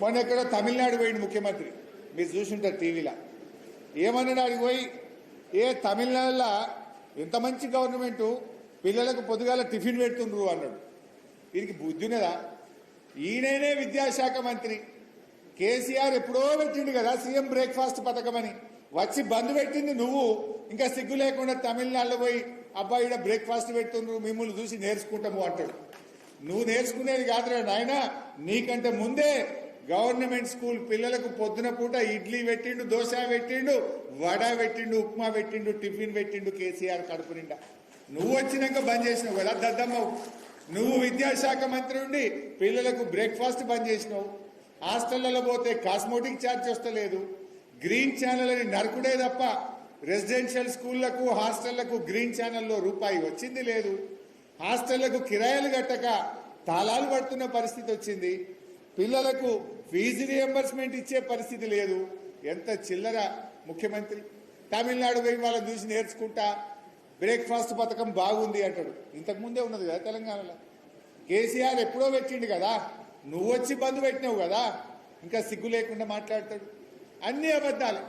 మొన్న ఎక్కడో తమిళనాడు పోయింది ముఖ్యమంత్రి, మీరు చూసుంటారు టీవీలో. ఏమన్నాడు ఆడికి పోయి, తమిళనాడులో ఎంత మంచి గవర్నమెంటు, పిల్లలకు పొద్దుగాల టిఫిన్ పెడుతుండ్రు అన్నాడు. దీనికి బుద్ధి ఉన్నదా? ఈయననే విద్యాశాఖ మంత్రి. కేసీఆర్ ఎప్పుడో పెట్టిండు కదా సీఎం బ్రేక్ఫాస్ట్ పథకం అని, వచ్చి బంద్ పెట్టింది నువ్వు. ఇంకా సిగ్గు లేకుండా తమిళనాడులో పోయి అబ్బాయి బ్రేక్ఫాస్ట్ పెడుతుండ్రు, మిమ్మల్ని చూసి నేర్చుకుంటాము అంటాడు. నువ్వు నేర్చుకునేది కాదురా నాయన, నీకంటే ముందే గవర్నమెంట్ స్కూల్ పిల్లలకు పొద్దున పూట ఇడ్లీ పెట్టిండు, దోశ పెట్టిండు, వడ పెట్టిండు, ఉప్మా పెట్టిండు, టిఫిన్ పెట్టిండు కేసీఆర్ కడుపు నిండా. నువ్వు వచ్చినాక బంద్ చేసినావు కదా దద్దమ్మవు. నువ్వు విద్యాశాఖ మంత్రి ఉండి పిల్లలకు బ్రేక్ఫాస్ట్ బంద్ చేసినావు. హాస్టళ్లలో పోతే కాస్మోటిక్ ఛార్జ్ వస్తలేదు. గ్రీన్ ఛానల్ అని నరకుడే తప్ప రెసిడెన్షియల్ స్కూళ్లకు హాస్టళ్లకు గ్రీన్ ఛానల్లో రూపాయి వచ్చింది లేదు. హాస్టళ్లకు కిరాయిలు కట్టక తాళాలు పడుతున్న పరిస్థితి వచ్చింది. పిల్లలకు ఫీజు రియంబర్స్మెంట్ ఇచ్చే పరిస్థితి లేదు. ఎంత చిల్లర ముఖ్యమంత్రి. తమిళనాడు పోయి వాళ్ళని చూసి నేర్చుకుంటా బ్రేక్ఫాస్ట్ పథకం బాగుంది అంటాడు. ఇంతకుముందే ఉన్నది కదా తెలంగాణలో. కేసీఆర్ ఎప్పుడో పెట్టిండు కదా, నువ్వు వచ్చి బంద్ పెట్టినావు కదా, ఇంకా సిగ్గు లేకుండా మాట్లాడతాడు. అన్ని అబద్ధాలు.